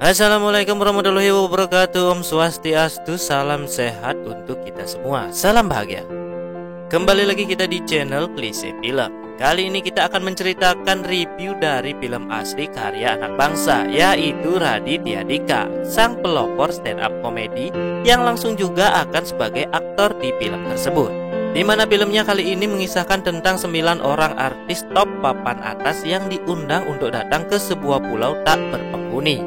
Assalamualaikum warahmatullahi wabarakatuh. Om Swastiastu, salam sehat untuk kita semua. Salam bahagia. Kembali lagi kita di channel Klise Film. Kali ini kita akan menceritakan review dari film asli karya anak bangsa, yaitu Raditya Dika, sang pelopor stand up komedi yang langsung juga akan sebagai aktor di film tersebut. Di mana filmnya kali ini mengisahkan tentang 9 orang artis top papan atas yang diundang untuk datang ke sebuah pulau tak berpenghuni,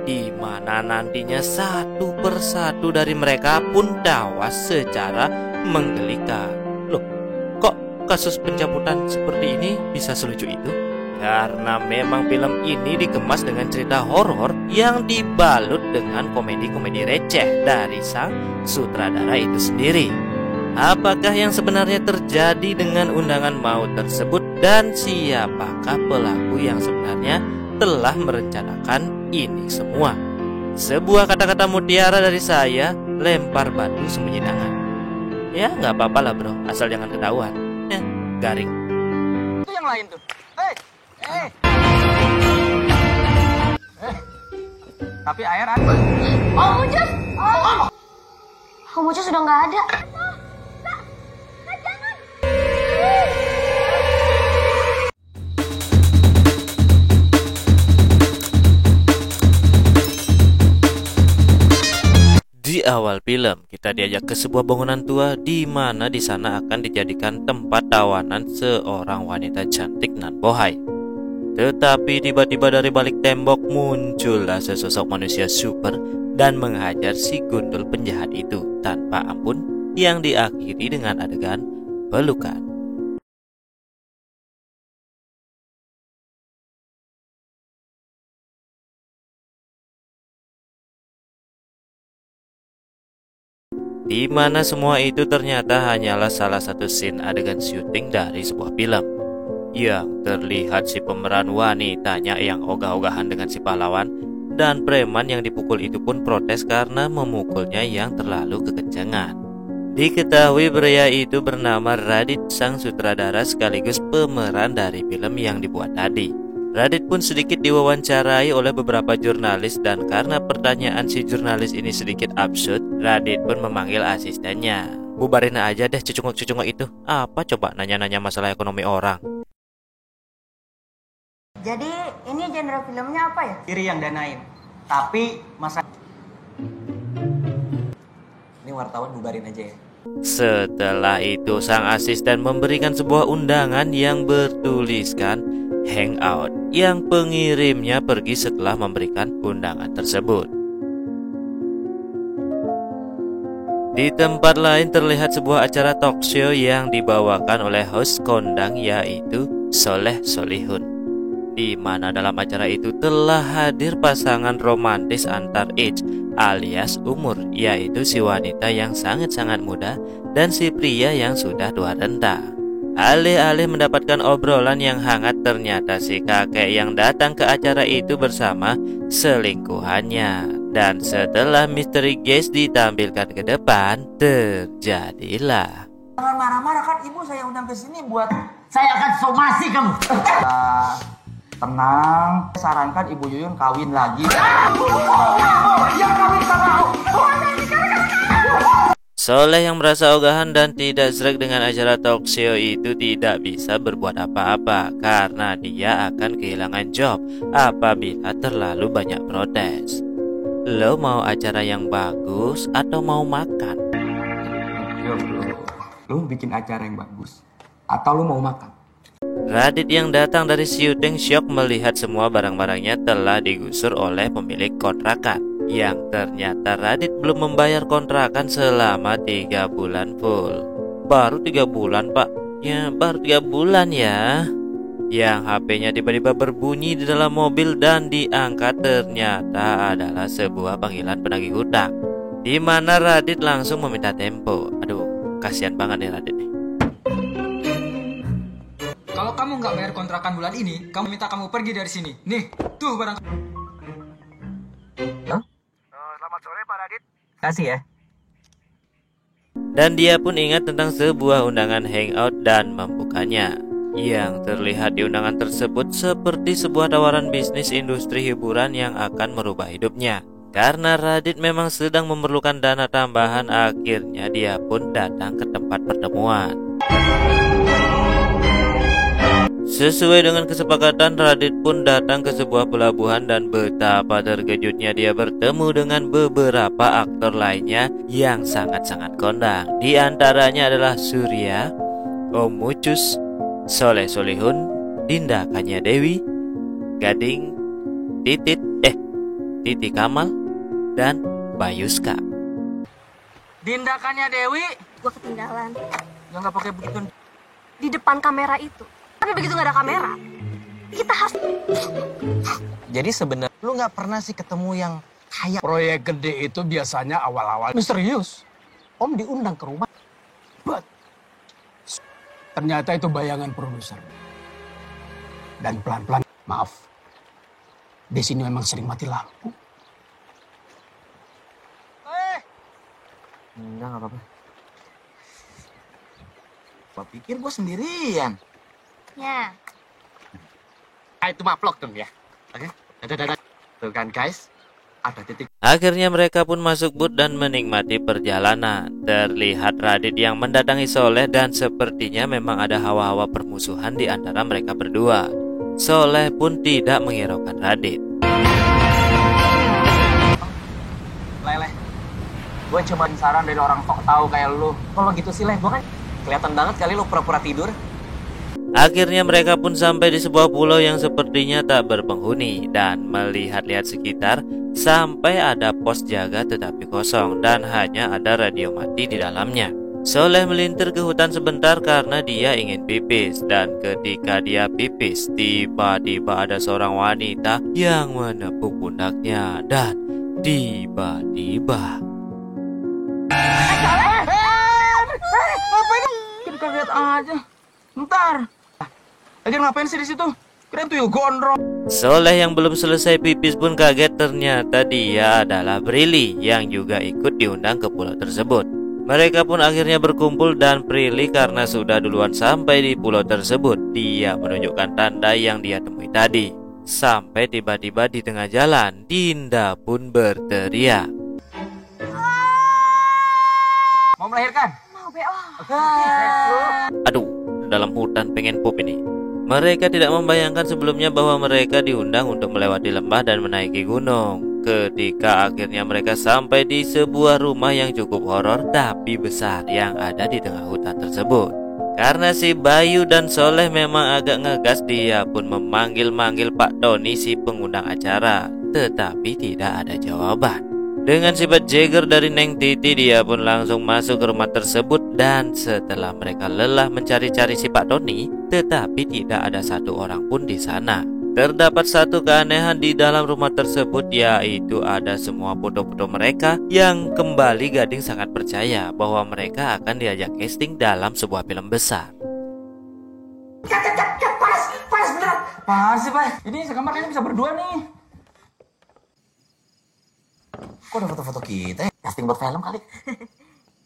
di mana nantinya satu persatu dari mereka pun tewas secara menggelikan. Loh, kok kasus pencabutan seperti ini bisa selucu itu? Karena memang film ini dikemas dengan cerita horor yang dibalut dengan komedi-komedi receh dari sang sutradara itu sendiri. Apakah yang sebenarnya terjadi dengan undangan maut tersebut, dan siapakah pelaku yang sebenarnya telah merencanakan ini semua? Sebuah kata-kata mutiara dari saya, lempar batu sembunyi tangan. Ya nggak apa-apa lah bro, asal jangan ketahuan. Garing. Itu yang lain tuh. Tapi air ada. Om Ucus sudah nggak ada. Di awal film, kita diajak ke sebuah bangunan tua di mana di sana akan dijadikan tempat tawanan seorang wanita cantik nan bohai. Tetapi tiba-tiba dari balik tembok muncullah sesosok manusia super dan menghajar si gundul penjahat itu tanpa ampun, yang diakhiri dengan adegan pelukan. Di mana semua itu ternyata hanyalah salah satu scene adegan syuting dari sebuah film, yang terlihat si pemeran wanitanya yang ogah-ogahan dengan si pahlawan, dan preman yang dipukul itu pun protes karena memukulnya yang terlalu kekencangan. Diketahui pria itu bernama Radit, sang sutradara sekaligus pemeran dari film yang dibuat tadi. Radit pun sedikit diwawancarai oleh beberapa jurnalis, dan karena pertanyaan si jurnalis ini sedikit absurd, Radit pun memanggil asistennya. Bubarin aja deh cucungok-cucungok itu. Apa coba nanya-nanya masalah ekonomi orang? Jadi ini genre filmnya apa ya? Diri yang danain. Tapi masa ini wartawan bubarin aja ya. Setelah itu sang asisten memberikan sebuah undangan yang bertuliskan hangout, yang pengirimnya pergi setelah memberikan undangan tersebut. Di tempat lain terlihat sebuah acara talk show yang dibawakan oleh host kondang, yaitu Soleh Solihun, di mana dalam acara itu telah hadir pasangan romantis antar age alias umur, yaitu si wanita yang sangat-sangat muda dan si pria yang sudah tua renta. Alih-alih mendapatkan obrolan yang hangat, ternyata si kakek yang datang ke acara itu bersama selingkuhannya. Dan setelah misteri guest ditampilkan ke depan, terjadilah. Jangan marah-marah, kan ibu saya undang ke sini buat Saya akan somasi kamu. tenang. Sarankan Ibu Yuyun kawin lagi. Soleh yang merasa ogahan dan tidak sreg dengan acara talk show itu tidak bisa berbuat apa-apa karena dia akan kehilangan job apabila terlalu banyak protes. Lo mau acara yang bagus atau mau makan? Yo bro, lu bikin acara yang bagus atau lu mau makan? Radit yang datang dari syuting shock melihat semua barang-barangnya telah digusur oleh pemilik kontrakan, yang ternyata Radit belum membayar kontrakan selama 3 bulan full. Baru 3 bulan pak? Ya baru 3 bulan ya. Yang HP-nya tiba-tiba berbunyi di dalam mobil dan diangkat, ternyata adalah sebuah panggilan penagih hutang, di mana Radit langsung meminta tempo. Aduh, kasihan banget nih Radit nih. Kalau kamu nggak bayar kontrakan bulan ini, kamu minta kamu pergi dari sini. Nih, tuh barang. Selamat sore Pak Radit. Kasih ya. Dan dia pun ingat tentang sebuah undangan hangout dan membukanya. Yang terlihat di undangan tersebut seperti sebuah tawaran bisnis industri hiburan yang akan merubah hidupnya. Karena Radit memang sedang memerlukan dana tambahan, akhirnya dia pun datang ke tempat pertemuan. Sesuai dengan kesepakatan, Radit pun datang ke sebuah pelabuhan dan betapa terkejutnya dia bertemu dengan beberapa aktor lainnya yang sangat-sangat kondang. Di antaranya adalah Surya, Om Mucus, Soleh Solihun, Dinda Kanya Dewi, Gading, Titi Kamal, dan Bayuska. Dinda Kanya Dewi, Gue ketinggalan yang nggak pakai begitu. di depan kamera itu. Tapi begitu nggak ada kamera, kita harus. Jadi sebenarnya lu nggak pernah sih ketemu yang kayak Proyek gede itu biasanya awal-awal misterius. Om diundang ke rumah. But ternyata itu bayangan produser. Dan pelan-pelan, maaf, di sini memang sering mati lampu. Enggak apa-apa. Gua pikir gua sendirian. Ya. Itu mah vlog dong ya. Oke. Dadah. Tuh kan guys. Ada titik. Akhirnya mereka pun masuk booth dan menikmati perjalanan. Terlihat Radit yang mendatangi Soleh dan sepertinya memang ada hawa-hawa permusuhan di antara mereka berdua. Soleh pun tidak menghiraukan Radit. Leleh. Gue cuma saran dari orang sok tahu kayak lu. Kalau gitu sih Leh, gue kan kelihatan banget kali lu pura-pura tidur. Akhirnya mereka pun sampai di sebuah pulau yang sepertinya tak berpenghuni dan melihat-lihat sekitar sampai ada pos jaga tetapi kosong dan hanya ada radio mati di dalamnya. Soleh melintir ke hutan sebentar karena dia ingin pipis dan ketika dia pipis tiba-tiba ada seorang wanita yang menepuk pundaknya dan tiba-tiba Apa ini? Kita kaget aja. Ntar. Lagi ngapain sih di situ? Keren tuyul gondrong. Soleh yang belum selesai pipis pun kaget ternyata dia adalah Prilly yang juga ikut diundang ke pulau tersebut. Mereka pun akhirnya berkumpul dan Prilly karena sudah duluan sampai di pulau tersebut, dia menunjukkan tanda yang dia temui tadi. Sampai tiba-tiba di tengah jalan, Dinda pun berteriak. Mau melahirkan? Mau BO. Aduh, dalam hutan pengen pup ini. Mereka tidak membayangkan sebelumnya bahwa mereka diundang untuk melewati lembah dan menaiki gunung. Ketika akhirnya mereka sampai di sebuah rumah yang cukup horor tapi besar yang ada di tengah hutan tersebut. Karena si Bayu dan Soleh memang agak ngegas, dia pun memanggil-manggil Pak Tony si pengundang acara, tetapi tidak ada jawaban. Dengan sifat jeger dari Neng Titi, dia pun langsung masuk ke rumah tersebut dan setelah mereka lelah mencari-cari si Pak Tony, tetapi tidak ada satu orang pun di sana. Terdapat satu keanehan di dalam rumah tersebut, yaitu ada semua foto-foto mereka yang kembali Gading sangat percaya bahwa mereka akan diajak casting dalam sebuah film besar. Panas beneran. Apaan sih, Pak? Ini sekamar kayaknya bisa berdua nih. Kok ada foto-foto kita ya? Casting buat film kali.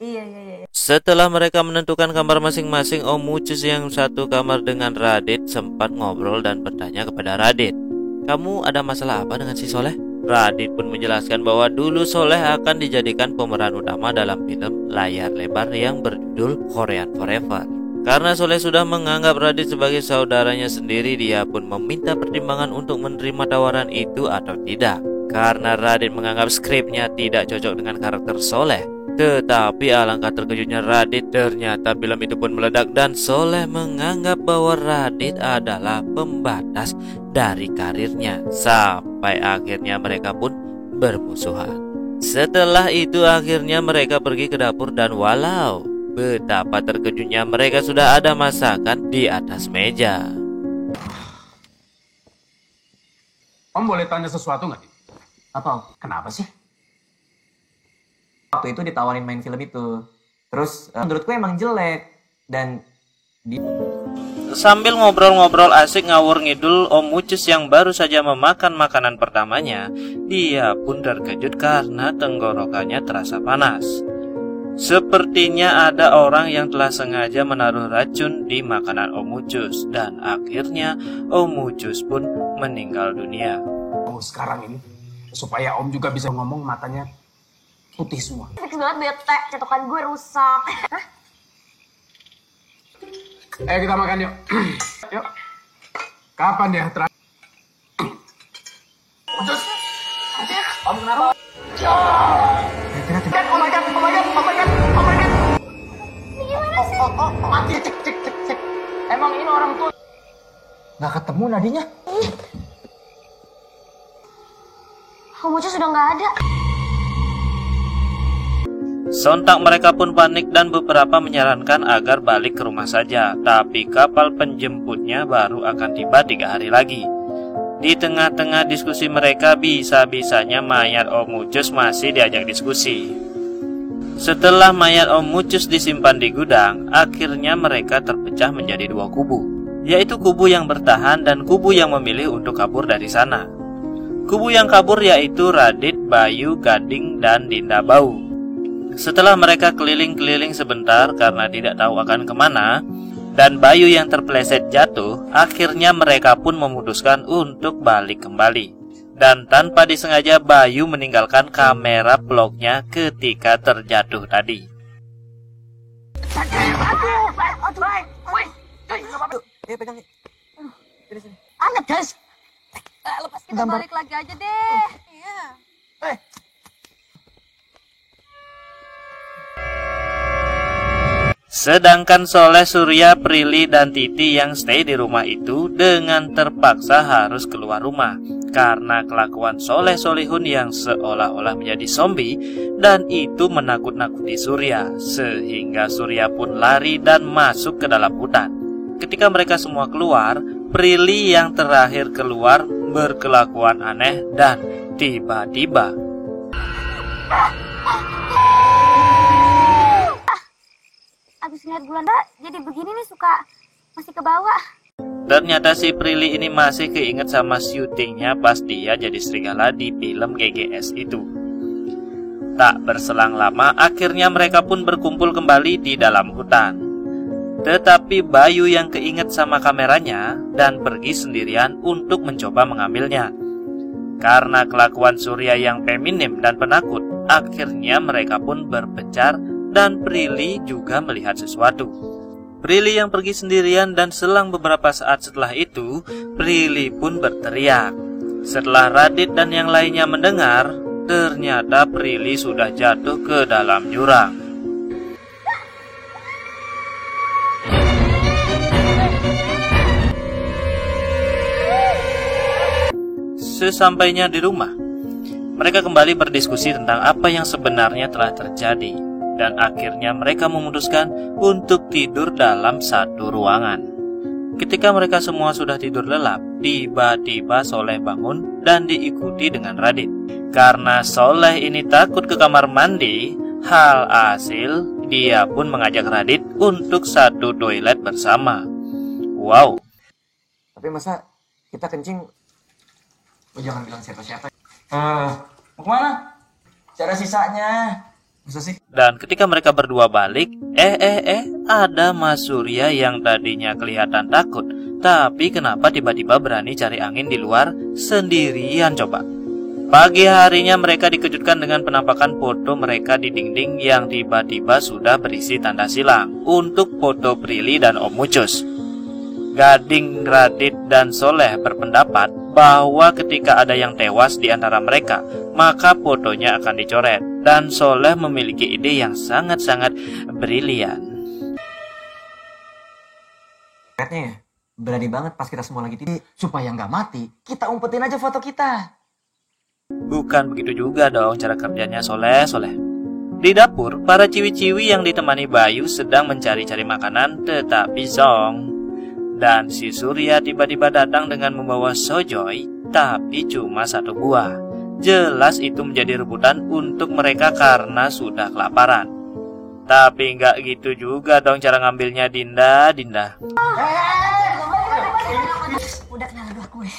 Iya. Setelah mereka menentukan kamar masing-masing, Om Mucus yang satu kamar dengan Radit sempat ngobrol dan bertanya kepada Radit, "Kamu ada masalah apa dengan si Soleh?" Radit pun menjelaskan bahwa dulu Soleh akan dijadikan pemeran utama dalam film layar lebar yang berjudul Korean Forever. Karena Soleh sudah menganggap Radit sebagai saudaranya sendiri, dia pun meminta pertimbangan untuk menerima tawaran itu atau tidak. Karena Radit menganggap skripnya tidak cocok dengan karakter Soleh. Tetapi alangkah terkejutnya Radit, ternyata film itu pun meledak dan Soleh menganggap bahwa Radit adalah pembatas dari karirnya. Sampai akhirnya mereka pun bermusuhan. Setelah itu akhirnya mereka pergi ke dapur dan walau betapa terkejutnya mereka sudah ada masakan di atas meja. Om boleh tanya sesuatu nggak? Apa, Om? Kenapa sih? Waktu itu ditawarin main film itu. Terus menurutku emang jelek. Dan Sambil ngobrol-ngobrol asik ngawur ngidul, Om Mucus yang baru saja memakan makanan pertamanya, dia pun terkejut karena tenggorokannya terasa panas. Sepertinya ada orang yang telah sengaja menaruh racun di makanan Om Ucus, dan akhirnya Om Ucus pun meninggal dunia. Sekarang ini, supaya Om juga bisa ngomong, matanya putih semua. Fix banget bete, cetokan gue rusak. Hah? Ayo kita makan yuk. Yuk. Kapan ya terakhir? Ucus. Om kenapa? Oh my god. Mati. Cek. Emang ini orang tua? Nggak ketemu nadinya? Om Ucus sudah nggak ada. Sontak mereka pun panik dan beberapa menyarankan agar balik ke rumah saja. Tapi kapal penjemputnya baru akan tiba 3 hari lagi. Di tengah-tengah diskusi mereka, bisa-bisanya mayat Om Ucus masih diajak diskusi. Setelah mayat Om Ucus disimpan di gudang, akhirnya mereka terpecah menjadi 2 kubu, yaitu kubu yang bertahan dan kubu yang memilih untuk kabur dari sana. Kubu yang kabur yaitu Radit, Bayu, Gading, dan Dinda Bau. Setelah mereka keliling-keliling sebentar karena tidak tahu akan kemana, dan Bayu yang terpeleset jatuh, akhirnya mereka pun memutuskan untuk balik kembali. Dan tanpa disengaja Bayu meninggalkan kamera vlognya ketika terjatuh tadi. Anget guys. Lepas kita balik lagi aja deh. Iya. Sedangkan Soleh, Surya, Prilly, dan Titi yang stay di rumah itu dengan terpaksa harus keluar rumah karena kelakuan Soleh Solihun yang seolah-olah menjadi zombie, dan itu menakut-nakuti Surya, sehingga Surya pun lari dan masuk ke dalam hutan. Ketika mereka semua keluar, Prilly yang terakhir keluar berkelakuan aneh dan tiba-tiba Abis ngeliat bulan jadi begini nih, suka masih ke bawah. ternyata si Prilly ini masih keinget sama syutingnya pas dia jadi serigala di film GGS itu. Tak berselang lama, akhirnya mereka pun berkumpul kembali di dalam hutan. Tetapi Bayu yang keinget sama kameranya dan pergi sendirian untuk mencoba mengambilnya. Karena kelakuan Surya yang feminim dan penakut, akhirnya mereka pun berpencar dan Prilly juga melihat sesuatu. Prilly yang pergi sendirian, dan selang beberapa saat setelah itu, Prilly pun berteriak. Setelah Radit dan yang lainnya mendengar, ternyata Prilly sudah jatuh ke dalam jurang. Sesampainya di rumah, mereka kembali berdiskusi tentang apa yang sebenarnya telah terjadi. Dan akhirnya mereka memutuskan untuk tidur dalam satu ruangan. Ketika mereka semua sudah tidur lelap, tiba-tiba Soleh bangun dan diikuti dengan Radit. Karena Soleh ini takut ke kamar mandi, hal hasil dia pun mengajak Radit untuk satu toilet bersama. Wow. Tapi masa kita kencing? Oh, jangan bilang siapa-siapa. Mau kemana? Cara sisanya. Masa sih? Dan ketika mereka berdua balik, ada Mas Surya yang tadinya kelihatan takut, tapi kenapa tiba-tiba berani cari angin di luar sendirian coba. Pagi harinya mereka dikejutkan dengan penampakan foto mereka di dinding yang tiba-tiba sudah berisi tanda silang untuk foto Prilly dan Om Ucus. Gading, Radit, dan Soleh berpendapat bahwa ketika ada yang tewas di antara mereka, maka fotonya akan dicoret. Dan Soleh memiliki ide yang sangat-sangat brilian. Kayaknya berani banget pas kita semua lagi tidur. Supaya nggak mati, kita umpetin aja foto kita. Bukan begitu juga dong cara kerjanya Soleh. Di dapur, para ciwi-ciwi yang ditemani Bayu sedang mencari-cari makanan, tetapi zong. Dan si Surya tiba-tiba datang dengan membawa sojoy, tapi cuma 1 buah. Jelas itu menjadi rebutan untuk mereka karena sudah kelaparan. Tapi nggak gitu juga dong cara ngambilnya, Dinda. Udah kenal dua gue.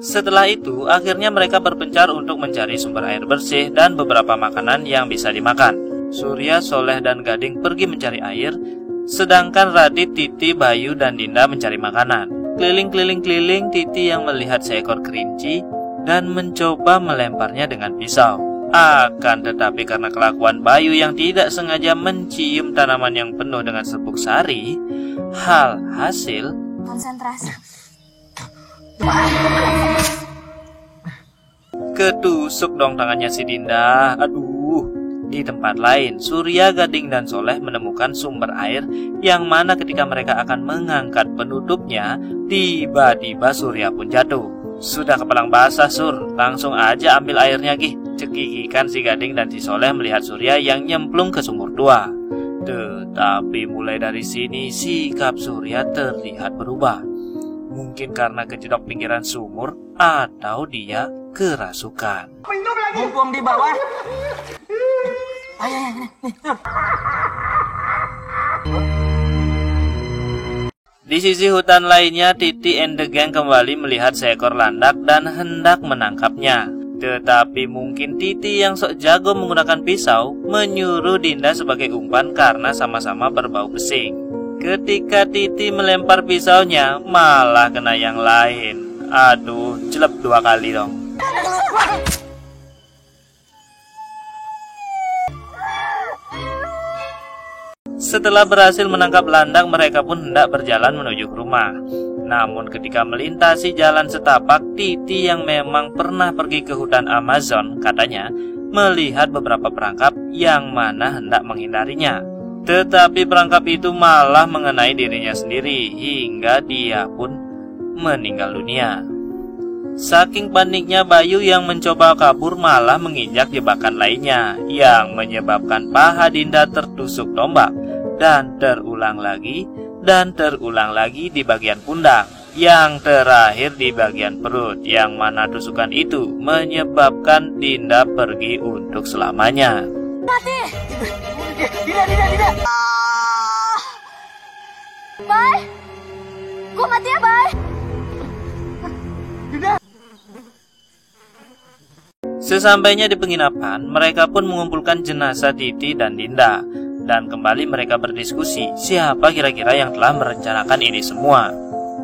Setelah itu, akhirnya mereka berpencar untuk mencari sumber air bersih dan beberapa makanan yang bisa dimakan. Surya, Soleh, dan Gading pergi mencari air, sedangkan Radit, Titi, Bayu, dan Dinda mencari makanan. Keliling-keliling Titi yang melihat seekor kerinci dan mencoba melemparnya dengan pisau. Akan tetapi karena kelakuan Bayu yang tidak sengaja mencium tanaman yang penuh dengan serbuk sari, hasil Konsentrasi. ketusuk dong tangannya si Dinda. Aduh. Di tempat lain, Surya, Gading, dan Soleh menemukan sumber air yang mana ketika mereka akan mengangkat penutupnya, tiba-tiba Surya pun jatuh. Sudah kepalang basah, Sur, langsung aja ambil airnya, Gih. Cekikikan si Gading dan si Soleh melihat Surya yang nyemplung ke sumur tua. Tetapi mulai dari sini sikap Surya terlihat berubah. Mungkin karena kejedok pinggiran sumur atau dia kerasukan. Mumpung di bawah. Di sisi hutan lainnya, Titi and the gang kembali melihat seekor landak dan hendak menangkapnya. Tetapi mungkin Titi yang sok jago menggunakan pisau menyuruh Dinda sebagai umpan karena sama-sama berbau pesing. Ketika Titi melempar pisaunya, malah kena yang lain. Aduh, jelek 2 kali dong. Setelah berhasil menangkap landak, mereka pun hendak berjalan menuju ke rumah. Namun ketika melintasi jalan setapak, Titi yang memang pernah pergi ke hutan Amazon, katanya melihat beberapa perangkap yang mana hendak menghindarinya. Tetapi perangkap itu malah mengenai dirinya sendiri hingga dia pun meninggal dunia. Saking paniknya, Bayu yang mencoba kabur malah menginjak jebakan lainnya yang menyebabkan paha Dinda tertusuk tombak dan terulang lagi di bagian pundak, yang terakhir di bagian perut, yang mana tusukan itu menyebabkan Dinda pergi untuk selamanya. Mati! Tidak! Bye! Gue mati ya, bye! Sesampainya di penginapan, mereka pun mengumpulkan jenazah Titi dan Dinda. Dan kembali mereka berdiskusi siapa kira-kira yang telah merencanakan ini semua.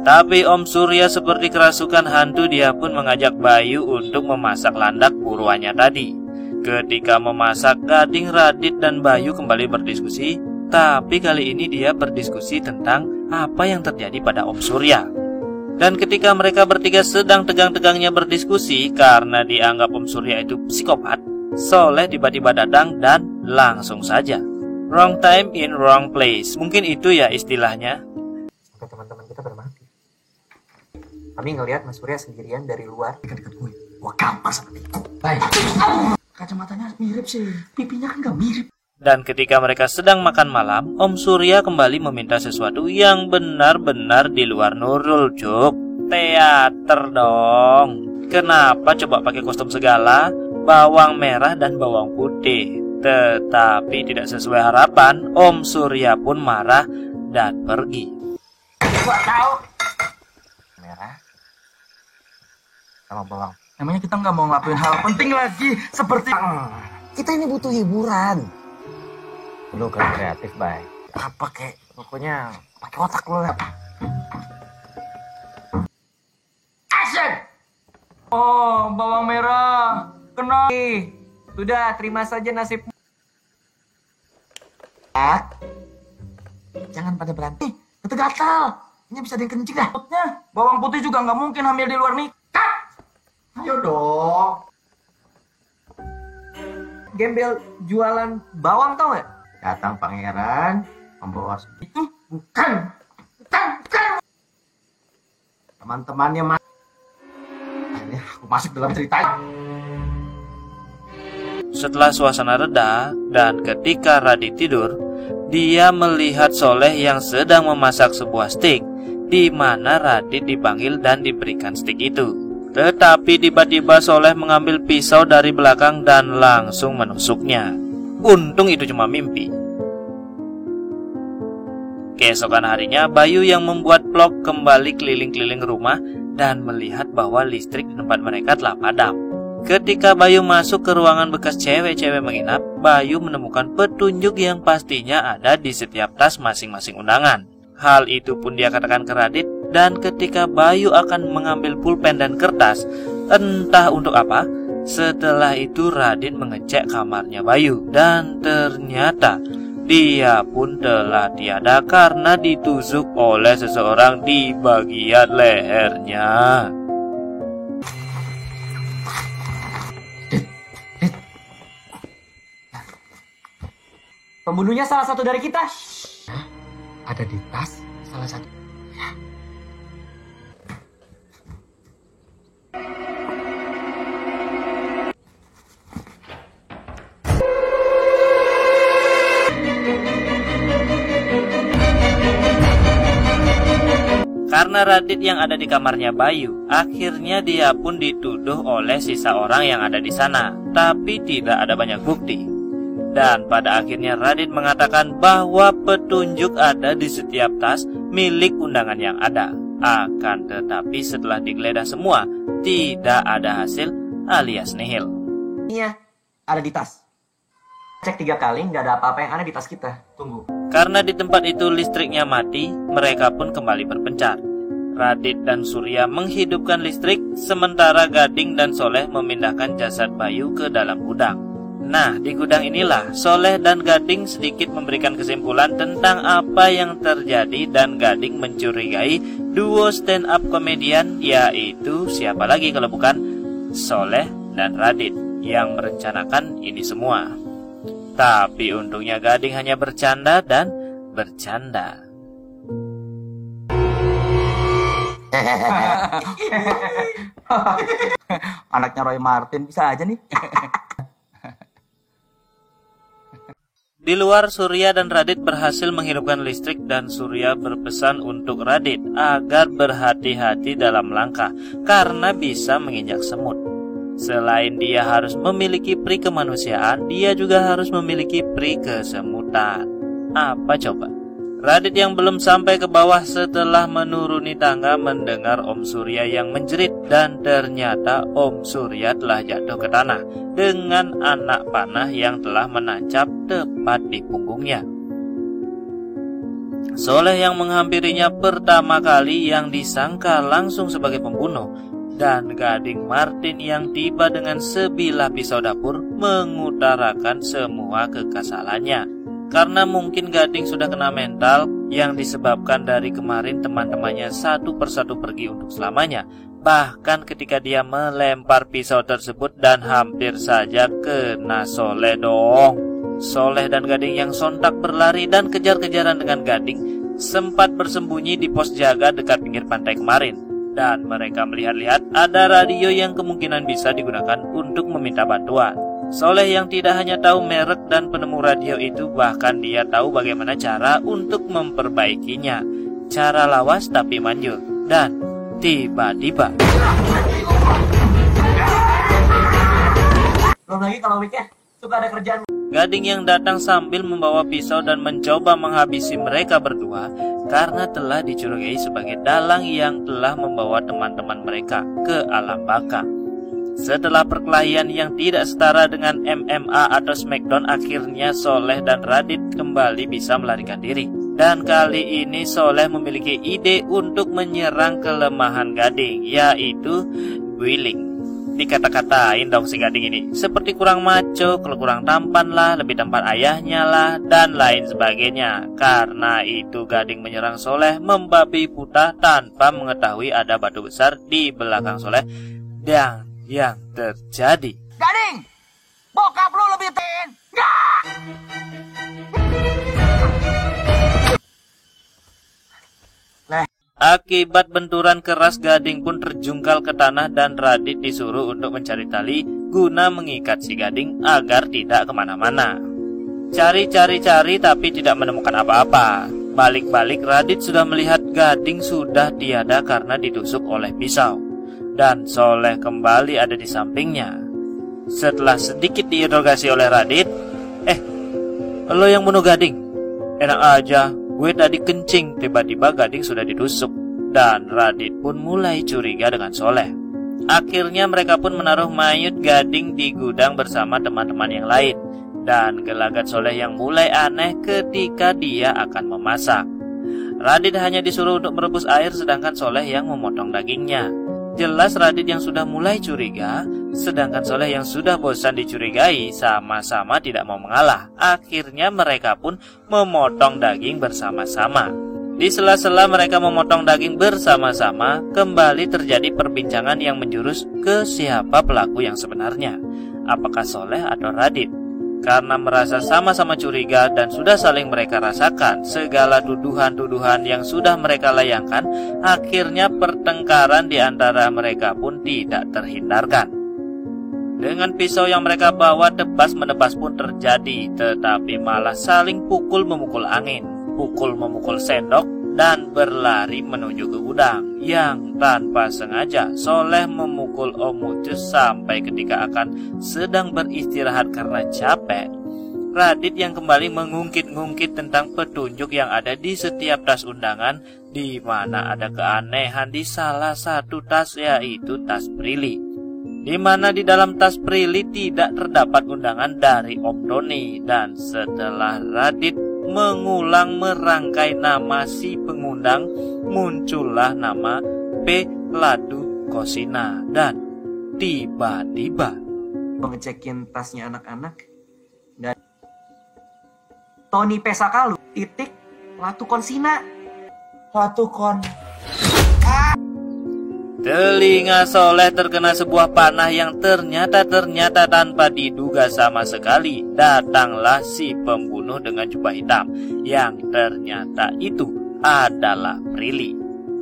Tapi Om Surya seperti kerasukan hantu, dia pun mengajak Bayu untuk memasak landak buruannya tadi. Ketika memasak, Gading, Radit, dan Bayu kembali berdiskusi. Tapi kali ini dia berdiskusi tentang apa yang terjadi pada Om Surya. Dan ketika mereka bertiga sedang tegang-tegangnya berdiskusi karena dianggap Om Surya itu psikopat, Soleh tiba-tiba datang dan langsung saja wrong time in wrong place. Mungkin itu ya istilahnya. Sampai teman-teman kita pada mati. Kami ngelihat Mas Surya sendirian dari luar. Dekat-dekat gue. Gua gampar sama Tiko. Baik. Kacamatanya mirip sih. Pipinya kan gak mirip. Dan ketika mereka sedang makan malam, Om Surya kembali meminta sesuatu yang benar-benar di luar Nurul, Cuk. Teater dong. Kenapa coba pakai kostum segala, bawang merah dan bawang putih? Tetapi tidak sesuai harapan, Om Surya pun marah dan pergi. Gua tahu. Merah sama bawang. Emangnya kita nggak mau ngelakuin hal penting lagi seperti Kita ini butuh hiburan. Lu kan kreatif, Bay. Apa kek? Pokoknya pakai otak lu lah. Action! oh bawang merah kena. Sudah, terima saja nasib. Jangan pada berantem. Itu gatal. Ini bisa dikencing dah. Bawang putih juga nggak mungkin hamil di luar nikah. Ayo dong. Gembel jualan bawang tau gak? Datang pangeran membawa Itu bukan. teman-temannya. Ini aku masuk dalam cerita. Setelah suasana reda dan ketika Radit tidur, dia melihat Soleh yang sedang memasak sebuah stik, di mana Radit dipanggil dan diberikan stik itu. Tetapi tiba-tiba Soleh mengambil pisau dari belakang dan langsung menusuknya. Untung itu cuma mimpi. Keesokan harinya, Bayu yang membuat vlog kembali keliling-keliling rumah dan melihat bahwa listrik di tempat mereka telah padam. Ketika Bayu masuk ke ruangan bekas cewek-cewek menginap, Bayu menemukan petunjuk yang pastinya ada di setiap tas masing-masing undangan. Hal itu pun dia katakan ke Radit, dan ketika Bayu akan mengambil pulpen dan kertas, entah untuk apa, setelah itu Radit mengecek kamarnya Bayu, dan ternyata dia pun telah tiada karena ditusuk oleh seseorang di bagian lehernya. Pembunuhnya salah satu dari kita. Ada di tas salah satu. Karena Radit yang ada di kamarnya Bayu, akhirnya dia pun dituduh oleh sisa orang yang ada di sana, tapi tidak ada banyak bukti. Dan pada akhirnya Radit mengatakan bahwa petunjuk ada di setiap tas milik undangan yang ada. Akan tetapi setelah digeledah semua, tidak ada hasil alias nihil. Iya, ada di tas. Cek 3 kali, nggak ada apa-apa yang ada di tas kita. Tunggu. Karena di tempat itu listriknya mati, mereka pun kembali berpencar. Radit dan Surya menghidupkan listrik, sementara Gading dan Soleh memindahkan jasad Bayu ke dalam gudang. Nah, di gudang inilah Soleh dan Gading sedikit memberikan kesimpulan tentang apa yang terjadi, dan Gading mencurigai duo stand up komedian, yaitu siapa lagi kalau bukan Soleh dan Radit yang merencanakan ini semua. Tapi untungnya Gading hanya bercanda dan bercanda. Anaknya Roy Martin bisa aja nih. Di luar, Surya dan Radit berhasil menghidupkan listrik, dan Surya berpesan untuk Radit agar berhati-hati dalam langkah karena bisa menginjak semut. Selain dia harus memiliki pri kemanusiaan, dia juga harus memiliki pri kesemutan. Apa coba? Radit yang belum sampai ke bawah setelah menuruni tangga mendengar Om Surya yang menjerit, dan ternyata Om Surya telah jatuh ke tanah dengan anak panah yang telah menancap tepat di punggungnya. Soleh yang menghampirinya pertama kali yang disangka langsung sebagai pembunuh, dan Gading Martin yang tiba dengan sebilah pisau dapur mengutarakan semua kekesalannya. Karena mungkin Gading sudah kena mental yang disebabkan dari kemarin teman-temannya satu persatu pergi untuk selamanya. Bahkan ketika dia melempar pisau tersebut dan hampir saja kena Soleh dong. Soleh dan Gading yang sontak berlari dan kejar-kejaran dengan Gading sempat bersembunyi di pos jaga dekat pinggir pantai kemarin. Dan mereka melihat-lihat ada radio yang kemungkinan bisa digunakan untuk meminta bantuan. Soleh yang tidak hanya tahu merek dan penemu radio itu, bahkan dia tahu bagaimana cara untuk memperbaikinya. Cara lawas tapi manjur. Dan tiba-tiba Belum lagi kalau weekend suka ada kerjaan. Gading yang datang sambil membawa pisau dan mencoba menghabisi mereka berdua karena telah dicurigai sebagai dalang yang telah membawa teman-teman mereka ke alam baka. Setelah perkelahian yang tidak setara dengan MMA atau Smackdown, akhirnya Soleh dan Radit kembali bisa melarikan diri. Dan kali ini Soleh memiliki ide untuk menyerang kelemahan Gading, yaitu bullying. Dikata-katain dong si Gading ini seperti kurang maco, kurang tampan lah, lebih tampan ayahnya lah, dan lain sebagainya. Karena itu Gading menyerang Soleh membabi buta tanpa mengetahui ada batu besar di belakang Soleh. Dan yang terjadi, Gading, bokap lu lebih ten. Nggak! Akibat benturan keras, Gading pun terjungkal ke tanah dan Radit disuruh untuk mencari tali guna mengikat si Gading agar tidak kemana-mana. Cari-cari tapi tidak menemukan apa-apa. Balik-balik Radit sudah melihat Gading sudah tiada karena ditusuk oleh pisau. Dan Soleh kembali ada di sampingnya. Setelah sedikit diinterogasi oleh Radit, lo yang bunuh Gading? Enak aja, gue tadi kencing, tiba-tiba Gading sudah ditusuk. dan Radit pun mulai curiga dengan Soleh. Akhirnya mereka pun menaruh mayit Gading di gudang bersama teman-teman yang lain. Dan gelagat Soleh yang mulai aneh ketika dia akan memasak. Radit hanya disuruh untuk merebus air sedangkan Soleh yang memotong dagingnya. Jelas Radit yang sudah mulai curiga, sedangkan Soleh yang sudah bosan dicurigai sama-sama tidak mau mengalah. Akhirnya mereka pun memotong daging bersama-sama. Di sela-sela mereka memotong daging bersama-sama, kembali terjadi perbincangan yang menjurus ke siapa pelaku yang sebenarnya. Apakah Soleh atau Radit? Karena merasa sama-sama curiga dan sudah saling mereka rasakan segala tuduhan-tuduhan yang sudah mereka layangkan, akhirnya pertengkaran di antara mereka pun tidak terhindarkan. Dengan pisau yang mereka bawa, tebas-menebas pun terjadi, tetapi malah saling pukul memukul angin, pukul memukul sendok, dan berlari menuju ke gudang. Yang tanpa sengaja Soleh memukul Om Mucus sampai ketika akan sedang beristirahat karena capek, Radit yang kembali mengungkit-ungkit tentang petunjuk yang ada di setiap tas undangan, di mana ada keanehan di salah satu tas, yaitu tas Prilly, di mana di dalam tas Prilly tidak terdapat undangan dari Om Doni. Dan setelah Radit mengulang merangkai nama si pengundang, muncullah nama P. Ladu Kosina. Dan tiba-tiba ngecekin tasnya anak-anak dan Tony Pesakalu titik Latu Konsina. Latu Kon. telinga Soleh terkena sebuah panah yang ternyata tanpa diduga sama sekali. Datanglah si pembunuh dengan jubah hitam, yang ternyata itu adalah Prilly.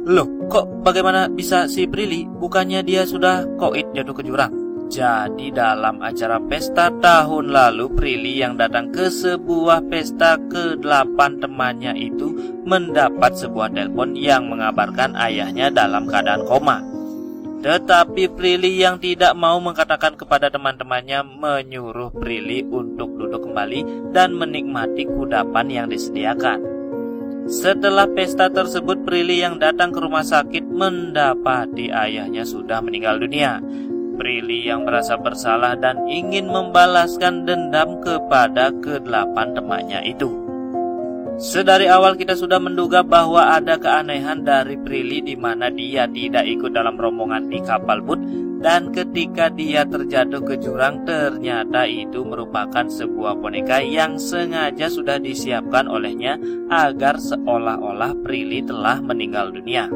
Loh, kok bagaimana bisa si Prilly? Bukannya dia sudah koit jatuh ke jurang? Jadi dalam acara pesta tahun lalu, Prilly yang datang ke sebuah pesta ke-8 temannya itu mendapat sebuah telepon yang mengabarkan ayahnya dalam keadaan koma. Tetapi Prilly yang tidak mau mengatakan kepada teman-temannya menyuruh Prilly untuk duduk kembali dan menikmati kudapan yang disediakan. Setelah pesta tersebut, Prilly yang datang ke rumah sakit mendapati ayahnya sudah meninggal dunia. Prilly yang merasa bersalah dan ingin membalaskan dendam kepada ke-8 temannya itu. Sedari awal kita sudah menduga bahwa ada keanehan dari Prilly, di mana dia tidak ikut dalam rombongan di kapal boot, dan ketika dia terjatuh ke jurang ternyata itu merupakan sebuah boneka yang sengaja sudah disiapkan olehnya agar seolah-olah Prilly telah meninggal dunia.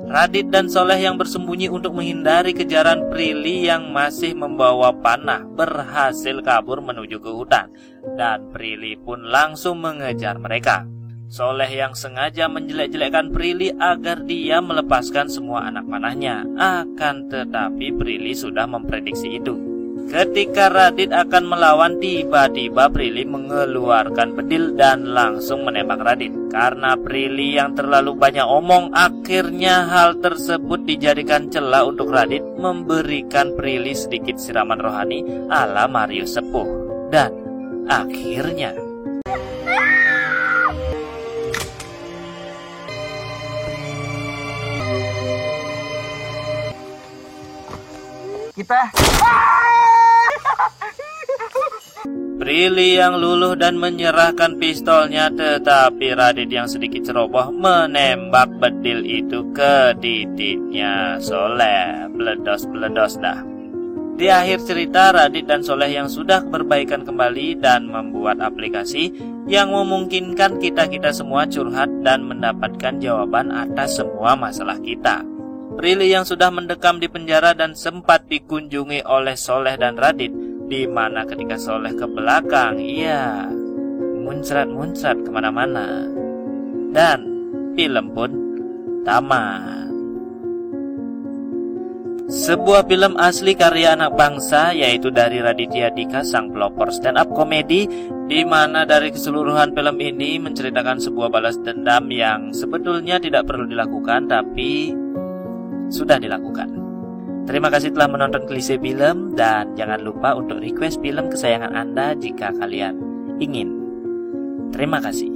Radit dan Soleh yang bersembunyi untuk menghindari kejaran Prilly yang masih membawa panah berhasil kabur menuju ke hutan, dan Prilly pun langsung mengejar mereka. Soleh yang sengaja menjelek-jelekkan Prilly agar dia melepaskan semua anak panahnya, akan tetapi Prilly sudah memprediksi itu. Ketika Radit akan melawan, tiba-tiba Prilly mengeluarkan bedil dan langsung menembak Radit. Karena Prilly yang terlalu banyak omong, akhirnya hal tersebut dijadikan celah untuk Radit memberikan Prilly sedikit siraman rohani ala Mario Sepuh. Dan akhirnya kita Prilly yang luluh dan menyerahkan pistolnya, tetapi Radit yang sedikit ceroboh menembak bedil itu ke titiknya Soleh. Bledos-bledos dah. Di akhir cerita, Radit dan Soleh yang sudah berbaikan kembali dan membuat aplikasi yang memungkinkan kita-kita semua curhat dan mendapatkan jawaban atas semua masalah kita. Prilly yang sudah mendekam di penjara dan sempat dikunjungi oleh Soleh dan Radit, di mana ketika Soleh ke belakang, ia muncrat-muncrat kemana-mana. Dan film pun tamat. Sebuah film asli karya anak bangsa, yaitu dari Raditya Dika, sang pelopor stand up komedi, di mana dari keseluruhan film ini menceritakan sebuah balas dendam yang sebetulnya tidak perlu dilakukan, tapi sudah dilakukan. Terima kasih telah menonton Klise Film, dan jangan lupa untuk request film kesayangan Anda jika kalian ingin. Terima kasih.